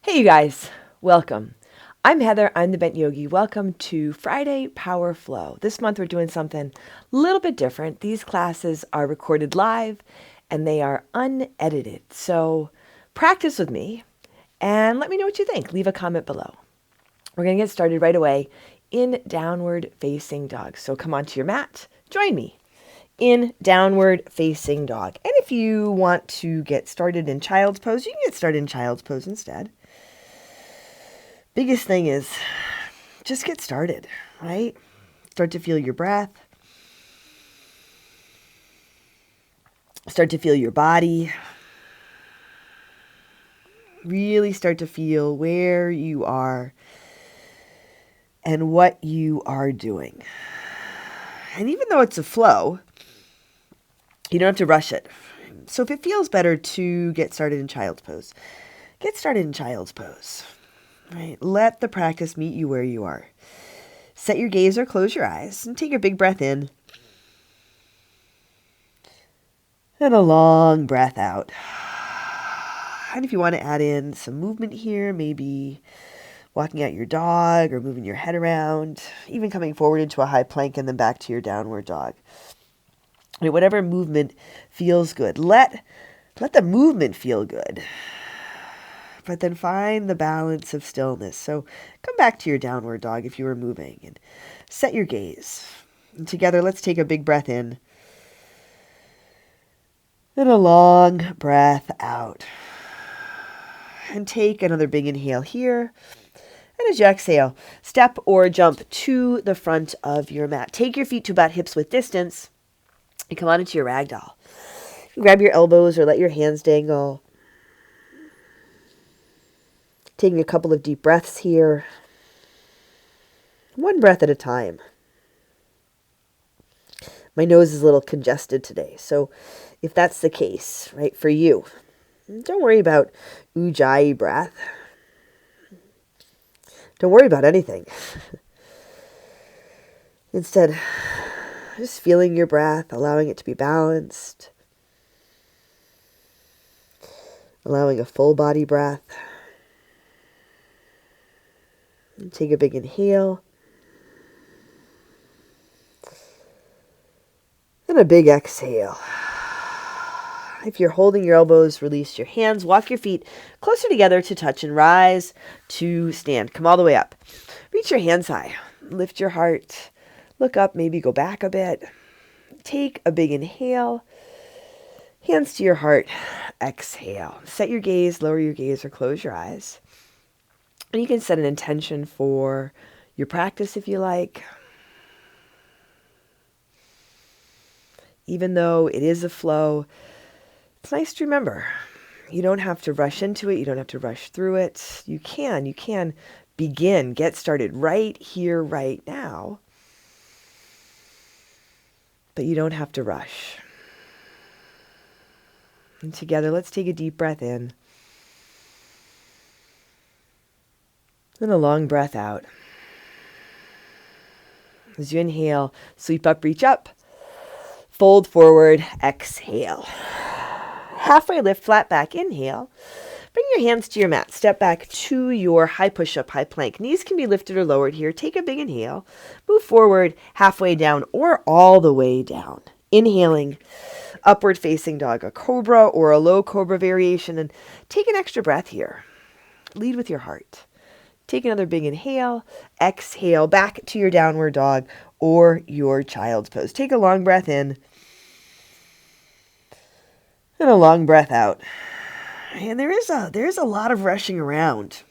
Hey, you guys, welcome. I'm Heather, I'm the Bent Yogi. Welcome to Friday Power Flow. This month we're doing something a little bit different. These classes are recorded live and they are unedited. So practice with me and let me know what you think. Leave a comment below. We're going to get started right away in downward facing dog. So come onto your mat, join me in downward facing dog. And if you want to get started in child's pose, you can get started in child's pose instead. Biggest thing is just get started, right? Start to feel your breath. Start to feel your body. Really start to feel where you are and what you are doing. And even though it's a flow, you don't have to rush it. So if it feels better to get started in child's pose, get started in child's pose. Right? Let the practice meet you where you are. Set your gaze or close your eyes and take a big breath in. And a long breath out. And if you want to add in some movement here, maybe walking out your dog or moving your head around, even coming forward into a high plank and then back to your downward dog. Right, whatever movement feels good. Let the movement feel good. But then find the balance of stillness. So come back to your downward dog if you were moving and set your gaze. And together, let's take a big breath in and a long breath out. And take another big inhale here. And as you exhale, step or jump to the front of your mat. Take your feet to about hips width distance and come on into your ragdoll. Grab your elbows or let your hands dangle. Taking a couple of deep breaths here. One breath at a time. My nose is a little congested today, so if that's the case, right, for you, don't worry about ujjayi breath. Don't worry about anything. Instead, just feeling your breath, allowing it to be balanced, allowing a full body breath. Take a big inhale. And a big exhale. If you're holding your elbows, release your hands. Walk your feet closer together to touch and rise to stand. Come all the way up. Reach your hands high. Lift your heart. Look up, maybe go back a bit. Take a big inhale. Hands to your heart. Exhale. Set your gaze, lower your gaze, or close your eyes. And you can set an intention for your practice if you like. Even though it is a flow, it's nice to remember. You don't have to rush into it. You don't have to rush through it. You can begin, get started right here, right now. But you don't have to rush. And together, let's take a deep breath in. And a long breath out. As you inhale, sweep up, reach up. Fold forward, exhale. Halfway lift, flat back, inhale. Bring your hands to your mat. Step back to your high push-up, high plank. Knees can be lifted or lowered here. Take a big inhale. Move forward, halfway down or all the way down. Inhaling, upward facing dog, a cobra or a low cobra variation. And take an extra breath here. Lead with your heart. Take another big inhale. Exhale back to your downward dog or your child's pose. Take a long breath in. And a long breath out. And there is a lot of rushing around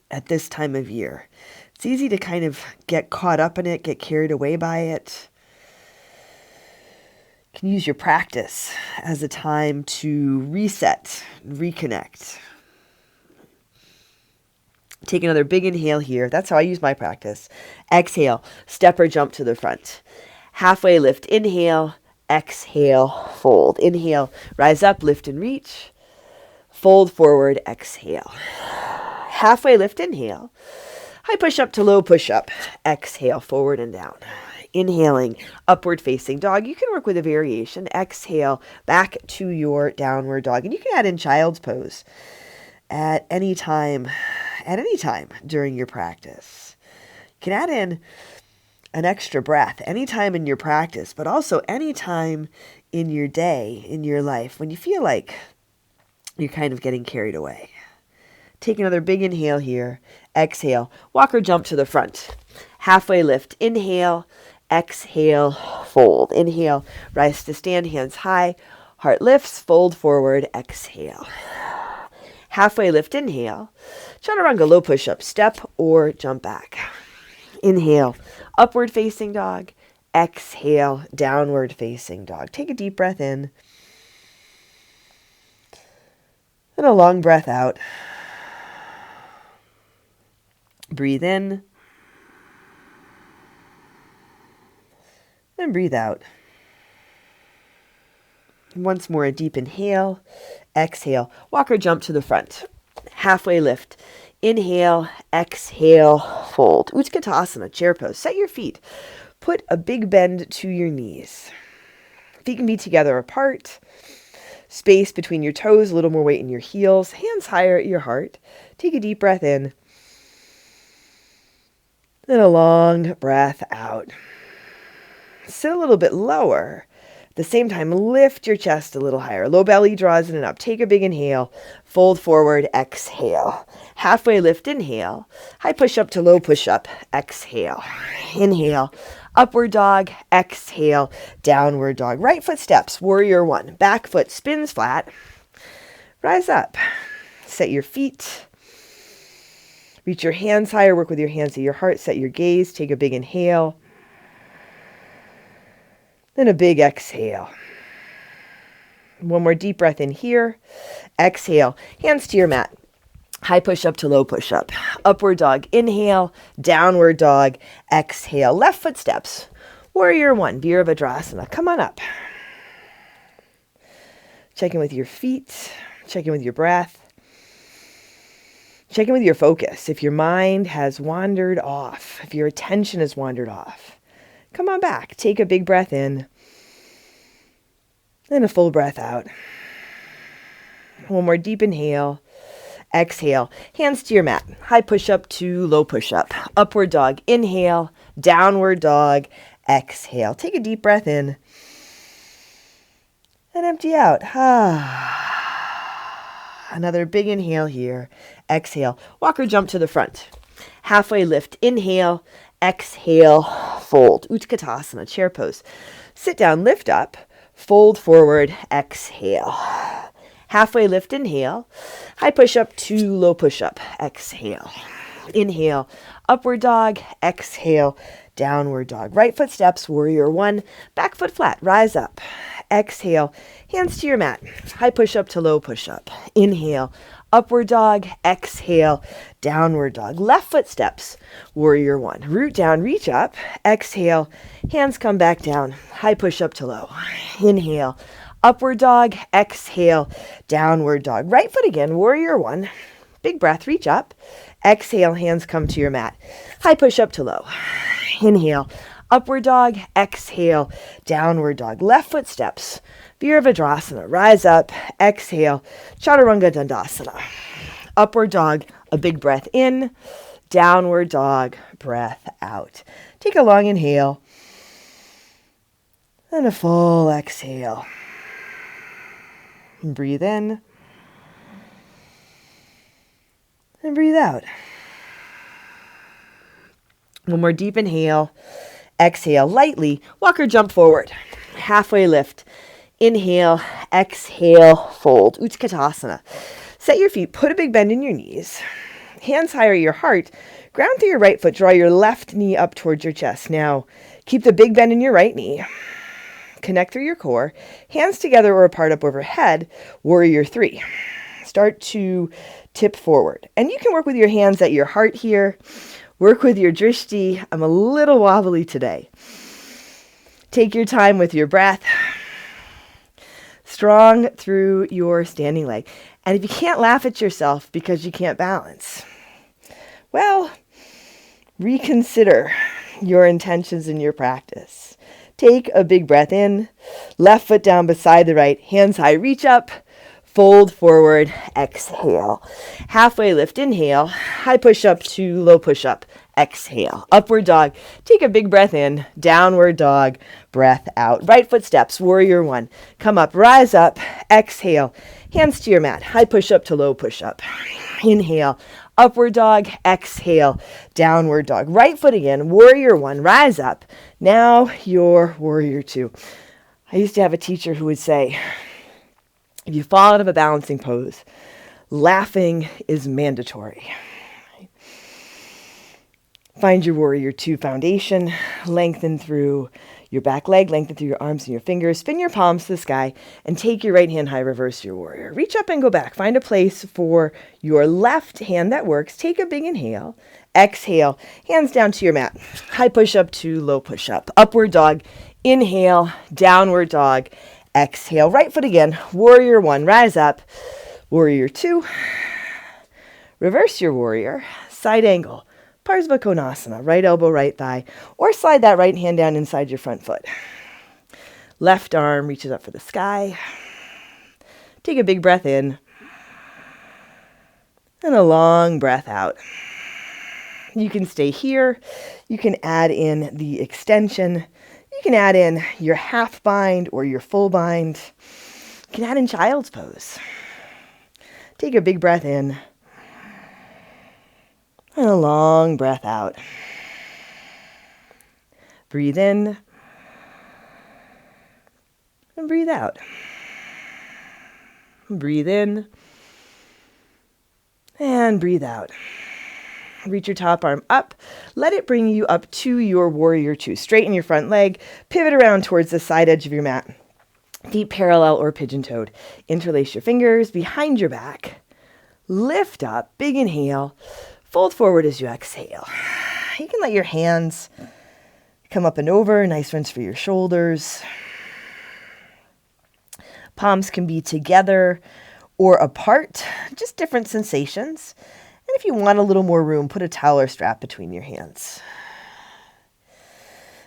at this time of year. It's easy to kind of get caught up in it, get carried away by it. You can use your practice as a time to reset, reconnect. Take another big inhale here. That's how I use my practice. Exhale, step or jump to the front. Halfway lift, inhale, exhale, fold. Inhale, rise up, lift and reach. Fold forward, exhale. Halfway lift, inhale. High push up to low push up. Exhale, forward and down. Inhaling, upward facing dog. You can work with a variation. Exhale, back to your downward dog. And you can add in child's pose at any time during your practice. You can add in an extra breath anytime in your practice, but also anytime in your day, in your life, when you feel like you're kind of getting carried away. Take another big inhale here. Exhale. Walk or jump to the front. Halfway lift. Inhale. Exhale. Fold. Inhale. Rise to stand. Hands high. Heart lifts. Fold forward. Exhale. Halfway lift. Inhale. Chaturanga low push-up. Step or jump back. Inhale. Upward facing dog. Exhale. Downward facing dog. Take a deep breath in. And a long breath out. Breathe in. And breathe out. Once more, a deep inhale. Exhale. Walk or jump to the front. Halfway lift. Inhale. Exhale. Fold. Utkatasana, chair pose. Set your feet. Put a big bend to your knees. Feet can be together apart. Space between your toes, a little more weight in your heels. Hands higher at your heart. Take a deep breath in. And a long breath out. Sit a little bit lower. At the same time, lift your chest a little higher. Low belly draws in and up. Take a big inhale. Fold forward. Exhale. Halfway lift. Inhale. High push up to low push up. Exhale. Inhale. Upward dog. Exhale. Downward dog. Right foot steps. Warrior one. Back foot spins flat. Rise up. Set your feet. Reach your hands higher. Work with your hands at your heart. Set your gaze. Take a big inhale. Then a big exhale. One more deep breath in here. Exhale. Hands to your mat. High push up to low push up. Upward dog. Inhale. Downward dog. Exhale. Left foot steps. Warrior one. Virabhadrasana. Come on up. Check in with your feet. Check in with your breath. Check in with your focus. If your mind has wandered off, if your attention has wandered off, come on back. Take a big breath in. Then a full breath out. One more deep inhale. Exhale. Hands to your mat. High push up to low push up. Upward dog. Inhale. Downward dog. Exhale. Take a deep breath in. And empty out. Another big inhale here. Exhale. Walk or jump to the front. Halfway lift. Inhale. Exhale. Fold. Utkatasana, chair pose. Sit down, lift up. Fold forward. Exhale. Halfway lift. Inhale. High push up to low push up. Exhale. Inhale. Upward dog. Exhale. Downward dog. Right foot steps. Warrior one. Back foot flat. Rise up. Exhale. Hands to your mat. High push up to low push up. Inhale. Upward dog. Exhale. Downward dog. Left foot steps. Warrior one. Root down. Reach up. Exhale. Hands come back down. High push up to low. Inhale. Upward dog. Exhale. Downward dog. Right foot again. Warrior one. Big breath. Reach up. Exhale. Hands come to your mat. High push up to low. Inhale. Upward dog. Exhale. Downward dog. Left foot steps. Virabhadrasana. Rise up. Exhale. Chaturanga Dandasana. Upward dog. A big breath in. Downward dog. Breath out. Take a long inhale. And a full exhale. And breathe in. And breathe out. One more deep inhale. Exhale lightly. Walk or jump forward. Halfway lift. Inhale. Exhale. Fold. Utkatasana. Set your feet. Put a big bend in your knees. Hands higher at your heart. Ground through your right foot. Draw your left knee up towards your chest. Now, keep the big bend in your right knee. Connect through your core. Hands together or apart up overhead. Warrior three. Start to tip forward. And you can work with your hands at your heart here. Work with your drishti. I'm a little wobbly today. Take your time with your breath. Strong through your standing leg. And if you can't laugh at yourself because you can't balance, well, reconsider your intentions in your practice. Take a big breath in. Left foot down beside the right. Hands high. Reach up. Fold forward, exhale. Halfway lift, inhale. High push-up to low push-up, exhale. Upward dog. Take a big breath in. Downward dog, breath out. Right foot steps, warrior one. Come up, rise up, exhale. Hands to your mat. High push-up to low push-up. Inhale. Upward dog, exhale. Downward dog. Right foot again, warrior one. Rise up. Now your warrior two. I used to have a teacher who would say, if you fall out of a balancing pose, laughing is mandatory. Find your warrior two foundation, lengthen through your back leg, lengthen through your arms and your fingers, spin your palms to the sky, and take your right hand high, reverse your warrior. Reach up and go back. Find a place for your left hand that works. Take a big inhale. Exhale, hands down to your mat. High push-up to low push-up. Upward dog, inhale, downward dog, exhale. Right foot again, warrior one, rise up. Warrior two, reverse your warrior, side angle. Parsva Konasana, right elbow, right thigh, or slide that right hand down inside your front foot. Left arm reaches up for the sky. Take a big breath in and a long breath out. You can stay here. You can add in the extension. You can add in your half bind or your full bind. You can add in child's pose. Take a big breath in and a long breath out. Breathe in and breathe out. Breathe in and breathe out. Reach your top arm up. Let it bring you up to your warrior two. Straighten your front leg. Pivot around towards the side edge of your mat. Deep parallel or pigeon-toed. Interlace your fingers behind your back. Lift up. Big inhale. Fold forward as you exhale. You can let your hands come up and over. Nice rinse for your shoulders. Palms can be together or apart. Just different sensations. And if you want a little more room, put a towel or strap between your hands.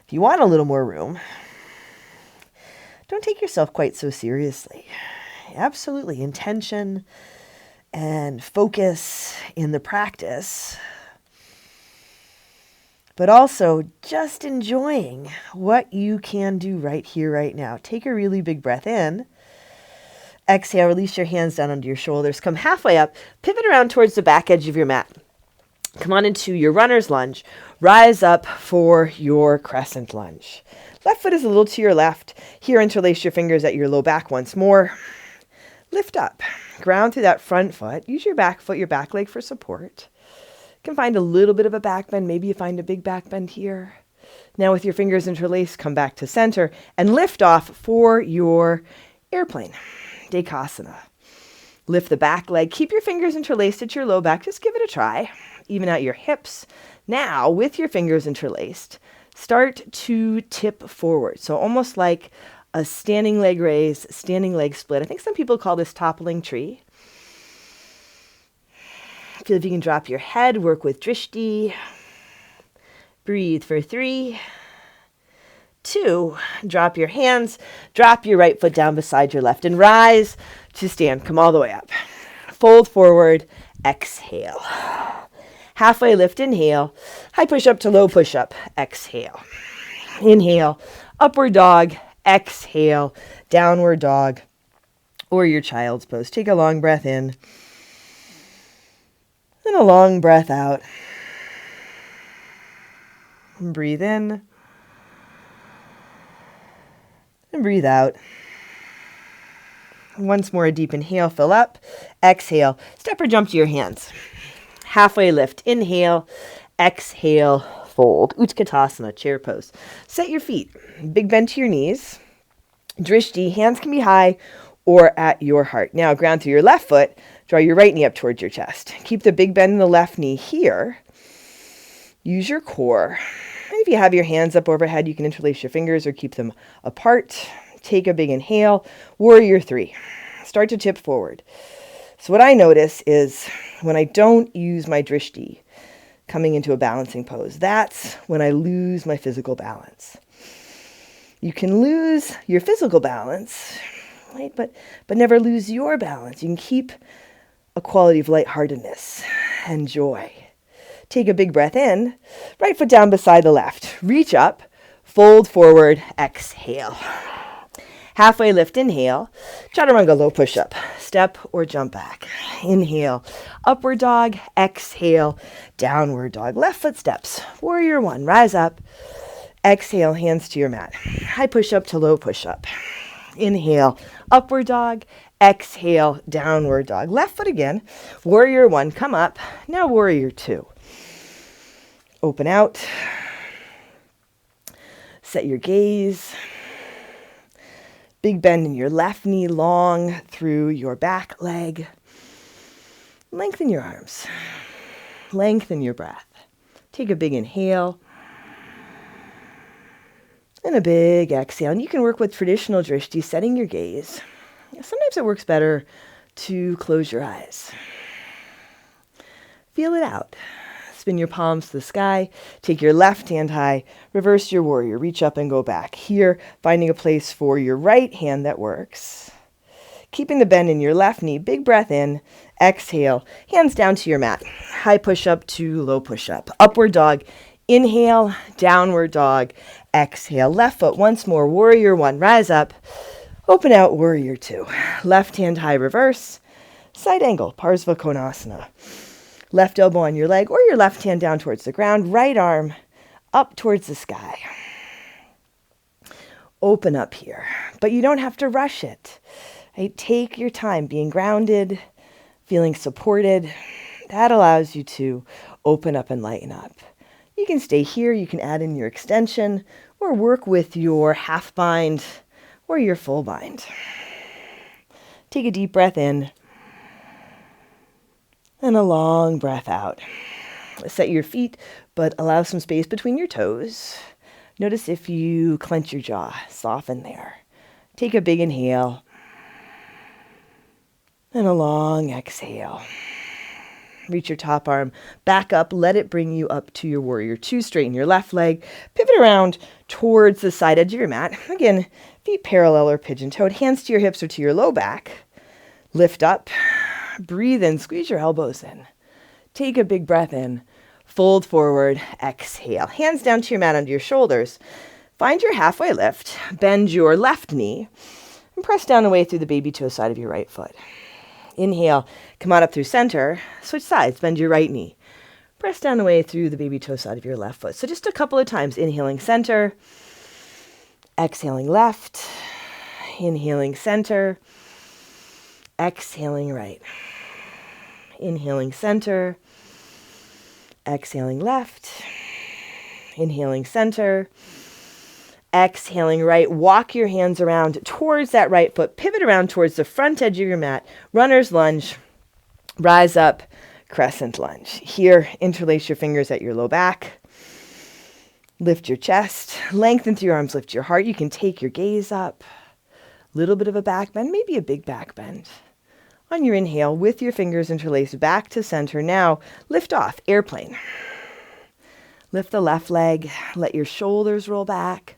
If you want a little more room, don't take yourself quite so seriously. Absolutely, intention and focus in the practice, but also just enjoying what you can do right here, right now. Take a really big breath in. Exhale, release your hands down under your shoulders. Come halfway up, pivot around towards the back edge of your mat. Come on into your runner's lunge. Rise up for your crescent lunge. Left foot is a little to your left. Here, interlace your fingers at your low back once more. Lift up. Ground through that front foot. Use your back foot, your back leg for support. You can find a little bit of a back bend. Maybe you find a big back bend here. Now with your fingers interlaced, come back to center and lift off for your airplane. Utkatasana. Lift the back leg. Keep your fingers interlaced at your low back. Just give it a try. Even out your hips. Now, with your fingers interlaced, start to tip forward. So almost like a standing leg raise, standing leg split. I think some people call this toppling tree. Feel if you can drop your head. Work with drishti. Breathe for 3, 2, drop your hands, drop your right foot down beside your left and rise to stand. Come all the way up. Fold forward, exhale. Halfway lift, inhale. High push up to low push up, exhale. Inhale, upward dog, exhale, downward dog, or your child's pose. Take a long breath in and a long breath out. Breathe in. And breathe out. Once more, a deep inhale, fill up. Exhale, step or jump to your hands. Halfway lift, inhale. Exhale, fold. Utkatasana, chair pose. Set your feet. Big bend to your knees. Drishti, hands can be high or at your heart. Now, ground through your left foot. Draw your right knee up towards your chest. Keep the big bend in the left knee here. Use your core. And if you have your hands up overhead, you can interlace your fingers or keep them apart. Take a big inhale. Warrior 3. Start to tip forward. So what I notice is when I don't use my drishti coming into a balancing pose, that's when I lose my physical balance. You can lose your physical balance right? But never lose your balance. You can keep a quality of lightheartedness and joy. Take a big breath in, right foot down beside the left. Reach up, fold forward, exhale. Halfway lift, inhale. Chaturanga low push-up. Step or jump back. Inhale, upward dog. Exhale, downward dog. Left foot steps. Warrior one, rise up. Exhale, hands to your mat. High push-up to low push-up. Inhale, upward dog. Exhale, downward dog. Left foot again. Warrior one, come up. Now warrior two. Open out. Set your gaze. Big bend in your left knee, long through your back leg. Lengthen your arms. Lengthen your breath. Take a big inhale. And a big exhale. And you can work with traditional drishti, setting your gaze. Sometimes it works better to close your eyes. Feel it out. Spin your palms to the sky. Take your left hand high. Reverse your warrior. Reach up and go back. Here, finding a place for your right hand that works. Keeping the bend in your left knee. Big breath in. Exhale. Hands down to your mat. High push-up to low push-up. Upward dog. Inhale. Downward dog. Exhale. Left foot once more. Warrior one. Rise up. Open out. Warrior two. Left hand high. Reverse. Side angle. Parsva Konasana. Left elbow on your leg or your left hand down towards the ground. Right arm up towards the sky. Open up here. But you don't have to rush it. Right? Take your time being grounded, feeling supported. That allows you to open up and lighten up. You can stay here. You can add in your extension or work with your half bind or your full bind. Take a deep breath in. And a long breath out. Set your feet, but allow some space between your toes. Notice if you clench your jaw, soften there. Take a big inhale. And a long exhale. Reach your top arm back up. Let it bring you up to your warrior two. Straighten your left leg. Pivot around towards the side edge of your mat. Again, feet parallel or pigeon-toed. Hands to your hips or to your low back. Lift up. Breathe in, squeeze your elbows in. Take a big breath in. Fold forward, exhale. Hands down to your mat under your shoulders. Find your halfway lift. Bend your left knee and press down away through the baby toe side of your right foot. Inhale, come on up through center. Switch sides, bend your right knee. Press down away through the baby toe side of your left foot. So just a couple of times. Inhaling center. Exhaling left. Inhaling center. Exhaling right. Inhaling center. Exhaling left. Inhaling center. Exhaling right. Walk your hands around towards that right foot. Pivot around towards the front edge of your mat. Runner's lunge. Rise up. Crescent lunge. Here, interlace your fingers at your low back. Lift your chest. Lengthen through your arms. Lift your heart. You can take your gaze up. Little bit of a back bend, maybe a big back bend. On your inhale, with your fingers interlaced back to center. Now, lift off, airplane. Lift the left leg, let your shoulders roll back.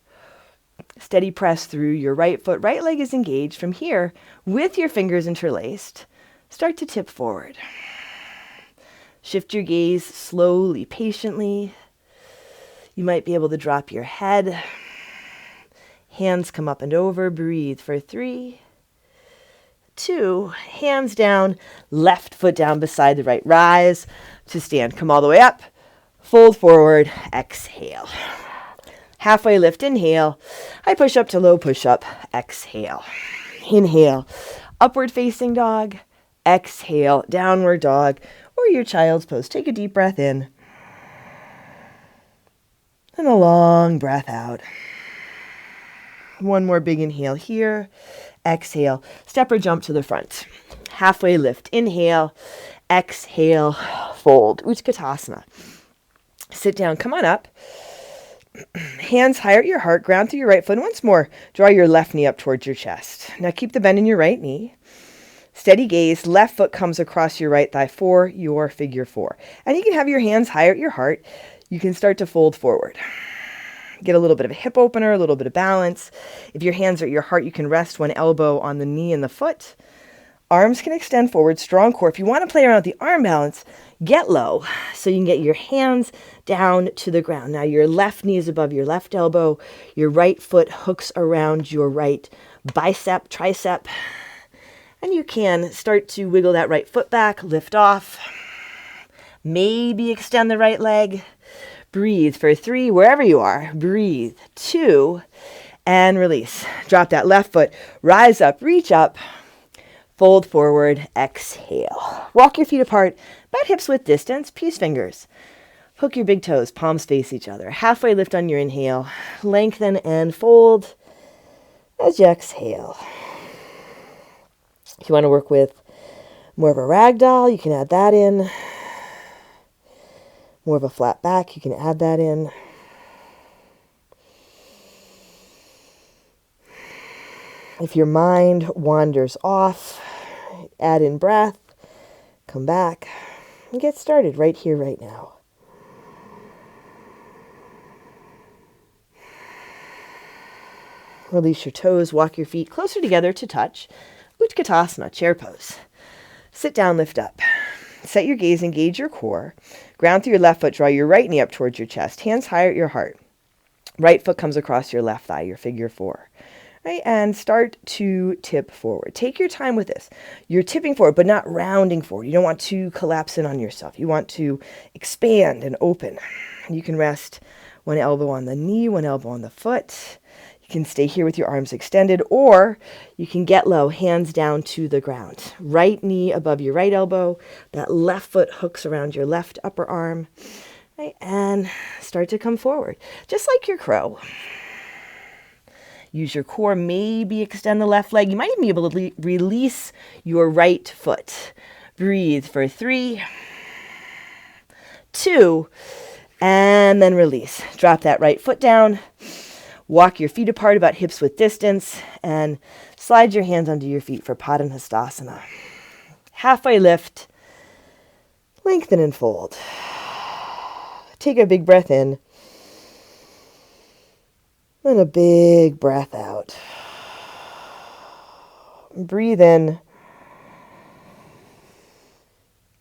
Steady press through your right foot. Right leg is engaged. From here, with your fingers interlaced, start to tip forward. Shift your gaze slowly, patiently. You might be able to drop your head. Hands come up and over. Breathe for 3, 2, hands down, left foot down beside the right. Rise to stand. Come all the way up. Fold forward. Exhale. Halfway lift. Inhale. High push up to low push up. Exhale. Inhale. Upward facing dog. Exhale. Downward dog or your child's pose. Take a deep breath in. And a long breath out. One more big inhale here. Exhale. Step or jump to the front. Halfway lift. Inhale. Exhale. Fold. Utkatasana. Sit down. Come on up. Hands higher at your heart. Ground through your right foot. Once more, draw your left knee up towards your chest. Now keep the bend in your right knee. Steady gaze. Left foot comes across your right thigh for your figure 4. And you can have your hands higher at your heart. You can start to fold forward. Get a little bit of a hip opener, a little bit of balance. If your hands are at your heart, you can rest one elbow on the knee and the foot. Arms can extend forward, strong core. If you want to play around with the arm balance, get low so you can get your hands down to the ground. Now your left knee is above your left elbow. Your right foot hooks around your right bicep, tricep. And you can start to wiggle that right foot back, lift off. Maybe extend the right leg. Breathe for 3, wherever you are. Breathe. 2, and release. Drop that left foot, rise up, reach up. Fold forward, exhale. Walk your feet apart, about hips width distance, peace fingers. Hook your big toes, palms face each other. Halfway lift on your inhale. Lengthen and fold as you exhale. If you want to work with more of a ragdoll, you can add that in. More of a flat back, you can add that in. If your mind wanders off, add in breath, come back, and get started right here, right now. Release your toes, walk your feet closer together to touch. Utkatasana, chair pose. Sit down, lift up. Set your gaze, engage your core. Ground through your left foot, draw your right knee up towards your chest. Hands higher at your heart. Right foot comes across your left thigh, your figure 4. Right, and start to tip forward. Take your time with this. You're tipping forward, but not rounding forward. You don't want to collapse in on yourself. You want to expand and open. You can rest one elbow on the knee, one elbow on the foot. You can stay here with your arms extended, or you can get low, hands down to the ground. Right knee above your right elbow. That left foot hooks around your left upper arm. Right, and start to come forward, just like your crow. Use your core, maybe extend the left leg. You might even be able to release your right foot. Breathe for 3, 2, and then release. Drop that right foot down. Walk your feet apart about hips width distance and slide your hands under your feet for Padangusthasana. Halfway lift, lengthen and fold. Take a big breath in. And a big breath out. Breathe in.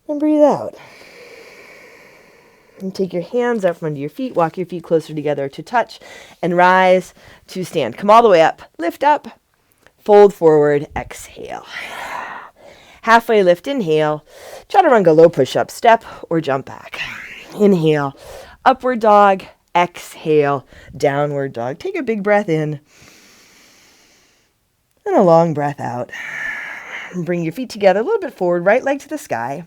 And breathe out. And take your hands out from under your feet. Walk your feet closer together to touch. And rise to stand. Come all the way up. Lift up. Fold forward. Exhale. Halfway lift. Inhale. Chaturanga low push-up. Step or jump back. Inhale. Upward dog. Exhale, downward dog. Take a big breath in and a long breath out. Bring your feet together a little bit forward, right leg to the sky.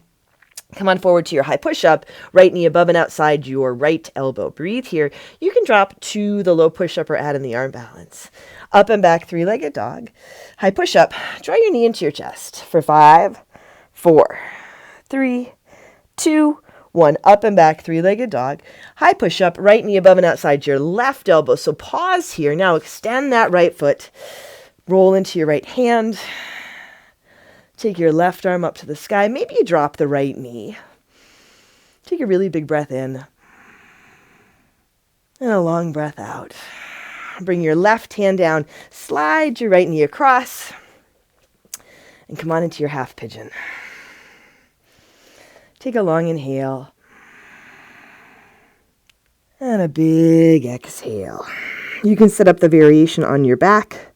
Come on forward to your high push-up, right knee above and outside your right elbow. Breathe here. You can drop to the low push-up or add in the arm balance. Up and back, three-legged dog. High push-up. Draw your knee into your chest for 5, 4, 3, 2, 1. Up and back, three-legged dog. High push-up, right knee above and outside your left elbow. So pause here. Now extend that right foot. Roll into your right hand. Take your left arm up to the sky. Maybe you drop the right knee. Take a really big breath in. And a long breath out. Bring your left hand down. Slide your right knee across. And come on into your half pigeon. Take a long inhale. And a big exhale. You can set up the variation on your back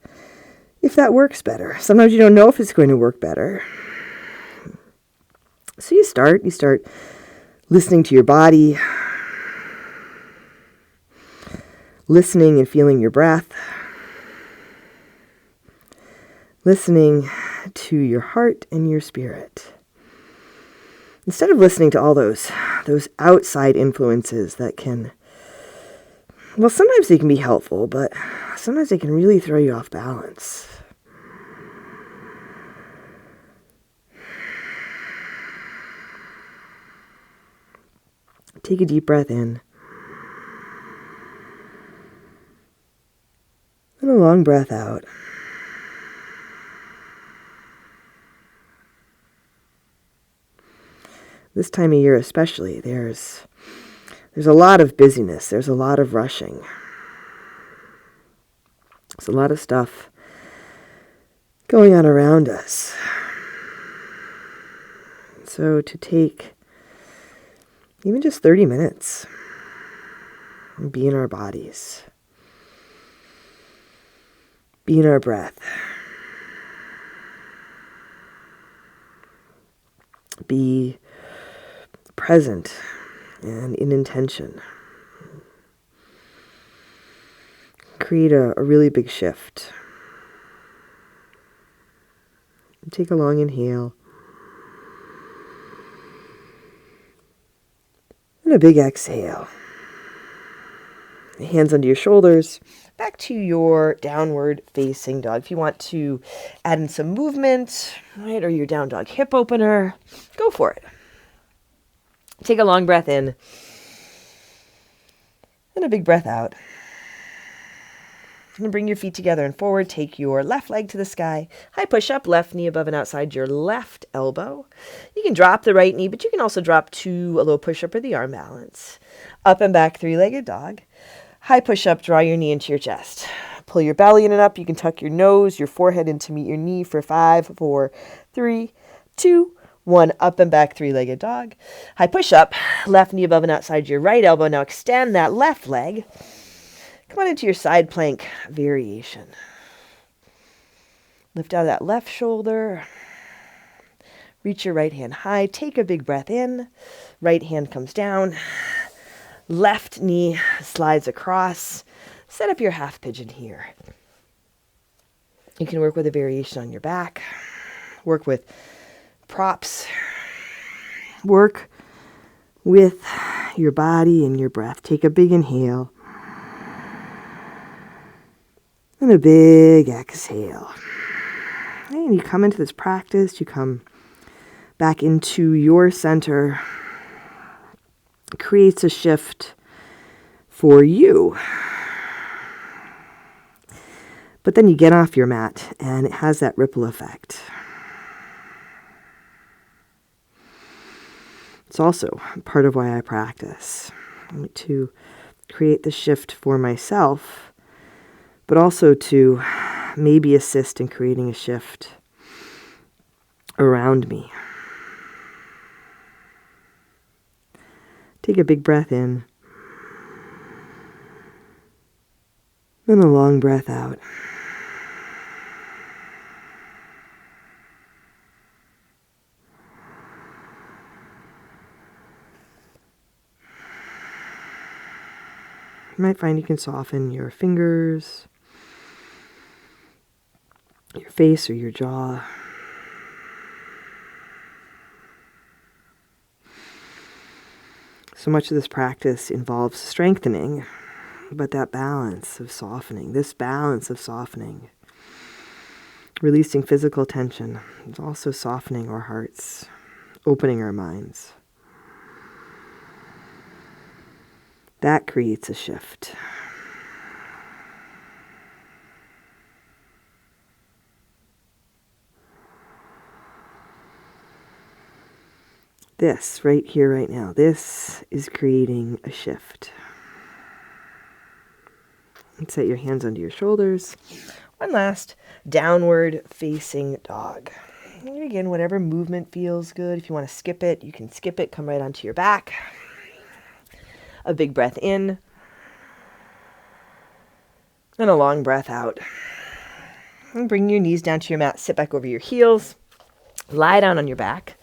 if that works better. Sometimes you don't know if it's going to work better. So you start listening to your body, listening and feeling your breath, listening to your heart and your spirit. Instead of listening to all those outside influences that can, well, sometimes they can be helpful, but sometimes they can really throw you off balance. Take a deep breath in. And a long breath out. This time of year especially, there's a lot of busyness. There's a lot of rushing. There's a lot of stuff going on around us. So to take even just 30 minutes and be in our bodies, be in our breath, be present and in intention. Create a really big shift. Take a long inhale. And a big exhale. Hands under your shoulders. Back to your downward facing dog. If you want to add in some movement, right, or your down dog hip opener, go for it. Take a long breath in. And a big breath out. And bring your feet together and forward. Take your left leg to the sky. High push-up, left knee above and outside your left elbow. You can drop the right knee, but you can also drop to a low push-up or the arm balance. Up and back, three-legged dog. High push-up, draw your knee into your chest. Pull your belly in and up. You can tuck your nose, your forehead in to meet your knee for 5, 4, 3, 2, 1. Up and back, three-legged dog. High push-up, left knee above and outside your right elbow. Now extend that left leg. Come on into your side plank variation. Lift out of that left shoulder. Reach your right hand high. Take a big breath in. Right hand comes down. Left knee slides across. Set up your half pigeon here. You can work with a variation on your back. Work with props. Work with your body and your breath. Take a big inhale. And a big exhale. And you come into this practice, you come back into your center. It creates a shift for you. But then you get off your mat and it has that ripple effect. It's also part of why I practice, to create the shift for myself, but also to maybe assist in creating a shift around me. Take a big breath in, and a long breath out. You might find you can soften your fingers, your face or your jaw. So much of this practice involves strengthening, but that balance of softening, this balance of softening, releasing physical tension, is also softening our hearts, opening our minds. That creates a shift. This right here, right now, this is creating a shift. And set your hands under your shoulders. One last downward facing dog. And again, whatever movement feels good. If you want to skip it, you can skip it. Come right onto your back. A big breath in. And a long breath out. And bring your knees down to your mat. Sit back over your heels. Lie down on your back.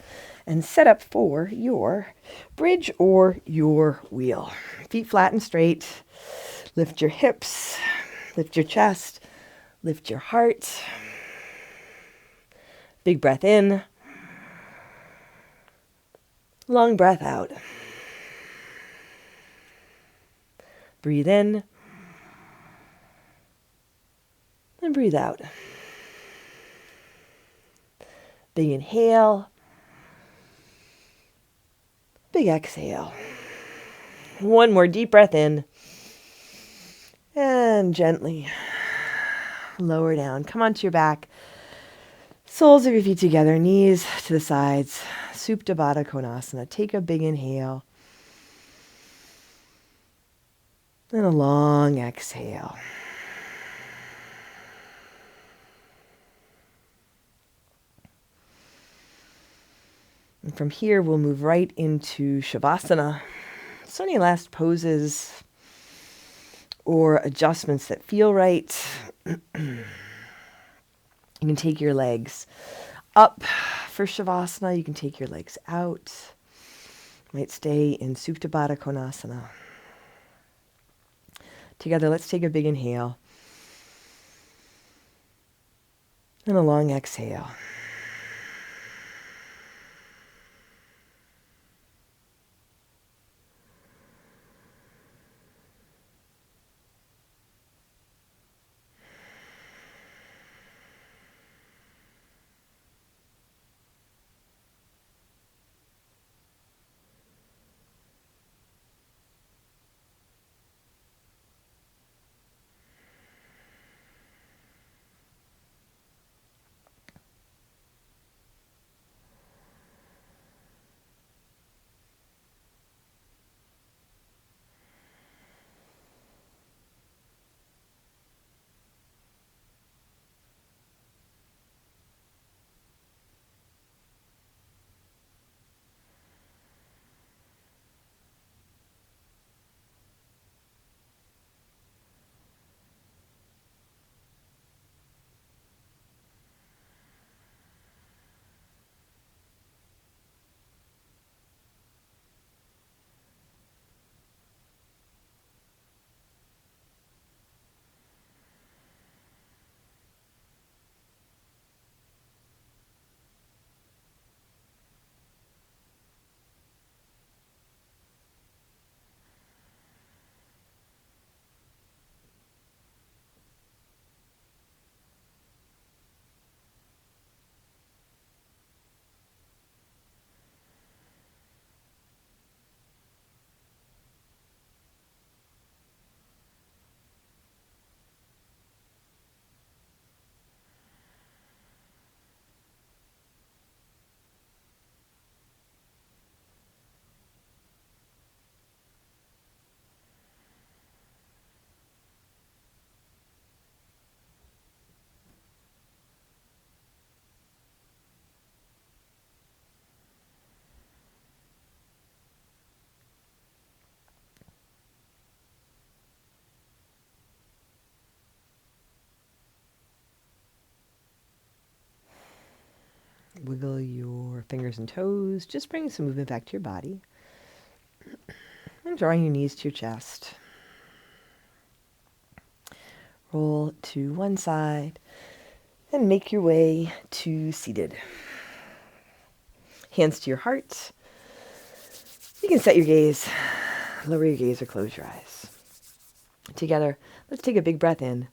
And set up for your bridge or your wheel. Feet flat and straight. Lift your hips. Lift your chest. Lift your heart. Big breath in. Long breath out. Breathe in. And breathe out. Big inhale. Big exhale. One more deep breath in. And gently lower down. Come onto your back. Soles of your feet together. Knees to the sides. Supta Baddha Konasana. Take a big inhale. And a long exhale. And from here, we'll move right into Shavasana. So any last poses or adjustments that feel right. You can take your legs up for Shavasana. You can take your legs out. You might stay in Supta Baddha Konasana. Together, let's take a big inhale and a long exhale. Wiggle your fingers and toes, just bringing some movement back to your body. And drawing your knees to your chest. Roll to one side and make your way to seated. Hands to your heart. You can set your gaze, lower your gaze or close your eyes. Together, let's take a big breath in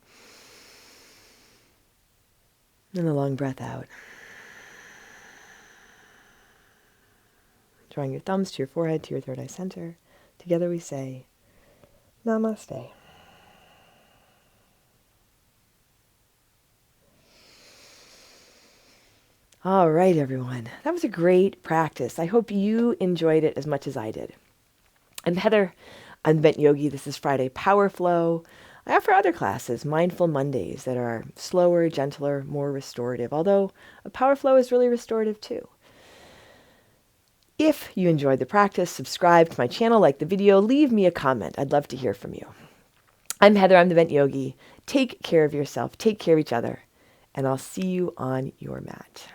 and a long breath out. Drawing your thumbs to your forehead, to your third eye center. Together we say, Namaste. All right, everyone. That was a great practice. I hope you enjoyed it as much as I did. I'm Heather. I'm the Bent Yogi. This is Friday Power Flow. I offer other classes, Mindful Mondays, that are slower, gentler, more restorative, although a Power Flow is really restorative too. If you enjoyed the practice, subscribe to my channel, like the video, leave me a comment. I'd love to hear from you. I'm Heather. I'm the Bent Yogi. Take care of yourself. Take care of each other. And I'll see you on your mat.